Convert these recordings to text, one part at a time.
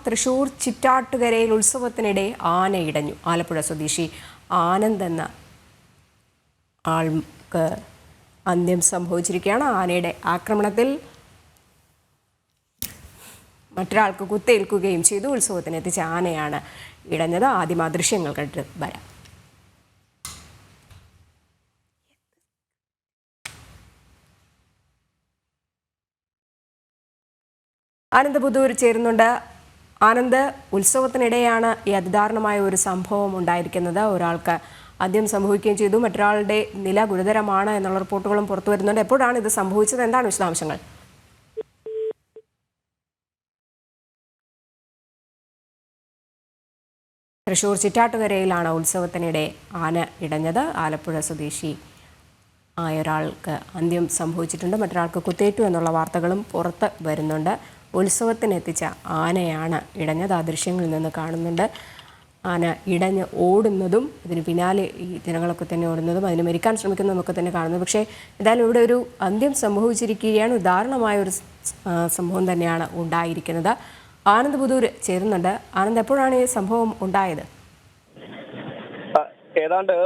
തൃശൂർ ചിറ്റാട്ടുകരയിൽ ഉത്സവത്തിനിടെ ആന ഇടഞ്ഞു. ആലപ്പുഴ സ്വദേശി ആനന്ദ് എന്ന ആൾക്ക് അന്ത്യം സംഭവിച്ചിരിക്കുകയാണ്. ആനയുടെ ആക്രമണത്തിൽ മറ്റൊരാൾക്ക് കുത്തേൽക്കുകയും ചെയ്തു. ഉത്സവത്തിനെത്തിച്ച ആനയാണ് ഇടഞ്ഞത്. ആദ്യം ആ ദൃശ്യങ്ങൾ കണ്ടിട്ട് വരാം. ആനന്ദ് പുതൂർ ചേരുന്നുണ്ട്. ആനന്ദ്, ഉത്സവത്തിനിടെയാണ് ഈ അതിദാരുണമായ ഒരു സംഭവം ഉണ്ടായിരിക്കുന്നത്. ഒരാൾക്ക് അന്ത്യം സംഭവിക്കുകയും ചെയ്തു. മറ്റൊരാളുടെ നില ഗുരുതരമാണ് എന്നുള്ള റിപ്പോർട്ടുകളും പുറത്തു വരുന്നുണ്ട്. എപ്പോഴാണ് ഇത് സംഭവിച്ചത്? എന്താണ് വിശദാംശങ്ങൾ? തൃശൂർ ചിറ്റാട്ടുകരയിലാണ് ഉത്സവത്തിനിടെ ആന ഇടഞ്ഞത്. ആലപ്പുഴ സ്വദേശി ആയ ഒരാൾക്ക് അന്ത്യം സംഭവിച്ചിട്ടുണ്ട്. മറ്റൊരാൾക്ക് കുത്തേറ്റു എന്നുള്ള വാർത്തകളും പുറത്ത് വരുന്നുണ്ട്. ഉത്സവത്തിനെത്തിച്ച ആനയാണ് ഇടഞ്ഞത്. ആ ദൃശ്യങ്ങളിൽ നിന്ന് കാണുന്നുണ്ട്. ആന ഇടഞ്ഞ് ഓടുന്നതും ഇതിന് പിന്നാലെ ഈ ജനങ്ങളൊക്കെ തന്നെ ഓടുന്നതും അതിന് മരിക്കാൻ ശ്രമിക്കുന്നതുമൊക്കെ തന്നെ കാണുന്നത്. പക്ഷേ എന്തായാലും ഇവിടെ ഒരു അന്ത്യം സംഭവിച്ചിരിക്കുകയാണ്. ദാരുണമായ ഒരു സംഭവം തന്നെയാണ് ഉണ്ടായിരിക്കുന്നത്. ആനന്ദ് പുതൂർ ചേരുന്നുണ്ട്. ആനന്ദ്, എപ്പോഴാണ് ഈ സംഭവം ഉണ്ടായത്? ഏതാണ്ട്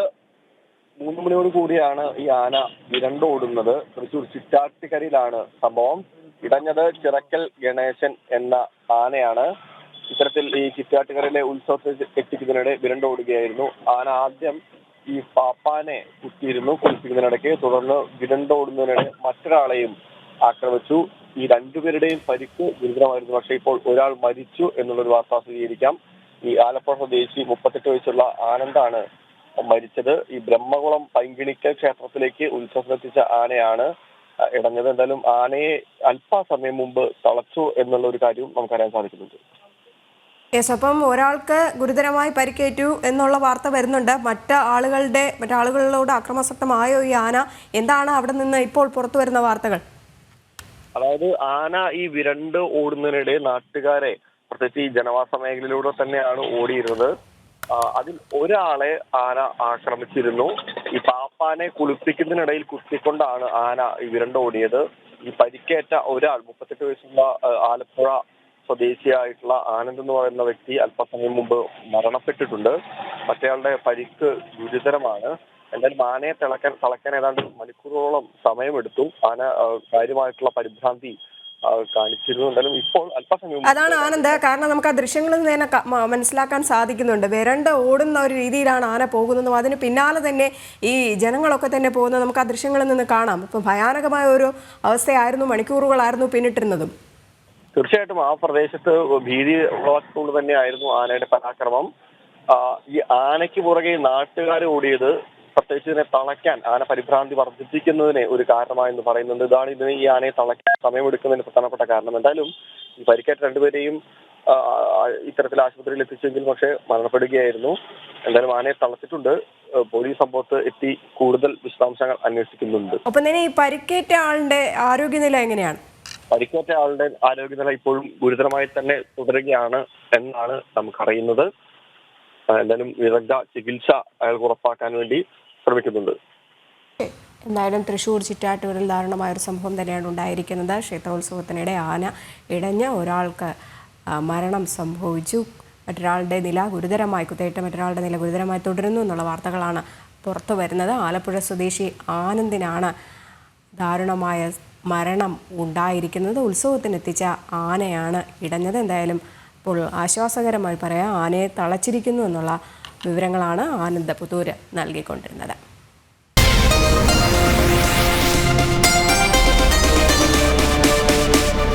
3 മണിയോട് കൂടിയാണ് ഈ ആന വിരണ്ടോടുന്നത്. തൃശൂർ ചിറ്റാറ്റുകരയിലാണ് സംഭവം. ഇടഞ്ഞത് ചിറക്കൽ ഗണേശൻ എന്ന ആനയാണ്. ഇത്തരത്തിൽ ഈ ചിറ്റാറ്റുകരയിലെ ഉത്സവത്തിൽ എത്തിക്കുന്നതിനിടെ വിരണ്ടോടുകയായിരുന്നു. ആന ആദ്യം ഈ പാപ്പാനെ കുത്തിയിരുന്നു കുളിപ്പിക്കുന്നതിനിടയ്ക്ക്. തുടർന്ന് വിരണ്ടോടുന്നതിനിടെ മറ്റൊരാളെയും ആക്രമിച്ചു. ഈ രണ്ടുപേരുടെയും പരിക്ക് ഗുരുതരമായിരുന്നു. പക്ഷേ ഇപ്പോൾ ഒരാൾ മരിച്ചു എന്നുള്ളൊരു വാർത്ത സ്ഥിരീകരിക്കാം. ഈ ആലപ്പുഴ സ്വദേശി 38 വയസ്സുള്ള ആനന്ദാണ് മരിച്ചത്. ഈ ബ്രഹ്മകുളം പൈങ്കിണിക്കൽ ക്ഷേത്രത്തിലേക്ക് ഉത്സവത്തിനെത്തിച്ച ആനയാണ് ഇടഞ്ഞത്. എന്തായാലും ആനയെ അല്പസമയം മുമ്പ് തളച്ചു എന്നുള്ള ഒരു കാര്യവും നമുക്കറിയാൻ സാധിക്കുന്നുണ്ട്. അപ്പം ഒരാൾക്ക് ഗുരുതരമായി പരിക്കേറ്റു എന്നുള്ള വാർത്ത വരുന്നുണ്ട്. മറ്റാളുകളോട് അക്രമാസക്തമായോ ഈ ആന? എന്താണ് അവിടെ നിന്ന് ഇപ്പോൾ പുറത്തു വരുന്ന വാർത്തകൾ? അതായത് ആന ഈ വിരണ്ട് ഓടുന്നതിനിടെ നാട്ടുകാരെ, പ്രത്യേകിച്ച് ഈ ജനവാസ മേഖലയിലൂടെ തന്നെയാണ് ഓടിയിരുന്നത്. അതിൽ ഒരാളെ ആന ആക്രമിച്ചിരുന്നു. ഈ പാപ്പാനെ കുളിപ്പിക്കുന്നതിനിടയിൽ കുത്തിക്കൊണ്ടാണ് ആന ഈ വിരണ്ടോടിയത്. ഈ പരിക്കേറ്റ ഒരാൾ 38 വയസ്സുള്ള ആലപ്പുഴ സ്വദേശിയായിട്ടുള്ള ആനന്ദ് എന്ന് പറയുന്ന വ്യക്തി അല്പസമയം മുമ്പ് മരണപ്പെട്ടിട്ടുണ്ട്. മറ്റേയാളുടെ പരിക്ക് ഗുരുതരമാണ്. എന്തായാലും ആനയെ തളയ്ക്കാൻ ഏതാണ്ട് മണിക്കൂറോളം സമയമെടുത്തു. ആന കാര്യമായിട്ടുള്ള പരിഭ്രാന്തി കാണിച്ചിരുന്നു. എന്തായാലും ഇപ്പോൾ അല്പസമയം അതാണ് ആനന്ദ്, കാരണം നമുക്ക് ആ ദൃശ്യങ്ങളിൽ നിന്ന് തന്നെ മനസ്സിലാക്കാൻ സാധിക്കുന്നുണ്ട്. വിരണ്ട് ഓടുന്ന ഒരു രീതിയിലാണ് ആന പോകുന്നതും അതിന് പിന്നാലെ തന്നെ ഈ ജനങ്ങളൊക്കെ തന്നെ പോകുന്നത് നമുക്ക് ആ ദൃശ്യങ്ങളിൽ നിന്ന് കാണാം. ഇപ്പം ഭയാനകമായ ഒരു അവസ്ഥയായിരുന്നു, മണിക്കൂറുകളായിരുന്നു പിന്നിട്ടിരുന്നതും. തീർച്ചയായിട്ടും ആ പ്രദേശത്ത് ഭീതി ഉളവാക്കിക്കൊണ്ട് തന്നെയായിരുന്നു ആനയുടെ പരാക്രമം. ഈ ആനയ്ക്ക് പുറകെ നാട്ടുകാർ ഓടിയത് പ്രത്യേകിച്ച് ഇതിനെ തളയ്ക്കാൻ, ആന പരിഭ്രാന്തി വർദ്ധിപ്പിക്കുന്നതിന് ഒരു കാരണമായെന്ന് പറയുന്നുണ്ട്. ഇതാണ് ഇതിന് ഈ ആനയെ തളയ്ക്കാൻ സമയമെടുക്കുന്നതിന് പ്രധാനപ്പെട്ട കാരണം. എന്തായാലും ഈ പരിക്കേറ്റ രണ്ടുപേരെയും ഇത്തരത്തിൽ ആശുപത്രിയിൽ എത്തിച്ചെങ്കിൽ പക്ഷേ മരണപ്പെടുകയായിരുന്നു. എന്തായാലും ആനയെ തളച്ചിട്ടുണ്ട്. പോലീസ് സംഭവത്ത് എത്തി കൂടുതൽ വിശദാംശങ്ങൾ അന്വേഷിക്കുന്നുണ്ട്. ഒപ്പം തന്നെ ഈ പരിക്കേറ്റ ആളുടെ ആരോഗ്യനില എങ്ങനെയാണ്? പരിക്കേറ്റ ആളുടെ ആരോഗ്യനില ഇപ്പോഴും ഗുരുതരമായി തന്നെ തുടരുകയാണ് എന്നാണ് നമുക്കറിയുന്നത്. എന്തായാലും വിദഗ്ധ ചികിത്സ അയാൾക്ക് ഉറപ്പാക്കാൻ വേണ്ടി ശ്രമിക്കുന്നുണ്ട്. എന്തായാലും തൃശൂർ ചിറ്റാറ്റൂരിൽ ദാരുണമായൊരു സംഭവം തന്നെയാണ് ഉണ്ടായിരിക്കുന്നത്. ക്ഷേത്രോത്സവത്തിനിടെ ആന ഇടഞ്ഞ് ഒരാൾക്ക് മരണം സംഭവിച്ചു. മറ്റൊരാളുടെ നില ഗുരുതരമായി, കുത്തേറ്റ മറ്റൊരാളുടെ നില ഗുരുതരമായി തുടരുന്നു എന്നുള്ള വാർത്തകളാണ് പുറത്തു വരുന്നത്. ആലപ്പുഴ സ്വദേശി ആനന്ദിനാണ് ദാരുണമായ മരണം ഉണ്ടായിരിക്കുന്നത്. ഉത്സവത്തിനെത്തിച്ച ആനയാണ് ഇടഞ്ഞത്. എന്തായാലും ഇപ്പോൾ ആശ്വാസകരമായി പറയാം, ആനയെ തളച്ചിരിക്കുന്നു എന്നുള്ള വിവരങ്ങളാണ് ആനന്ദ് പുതൂർ നൽകിക്കൊണ്ടിരുന്നത്.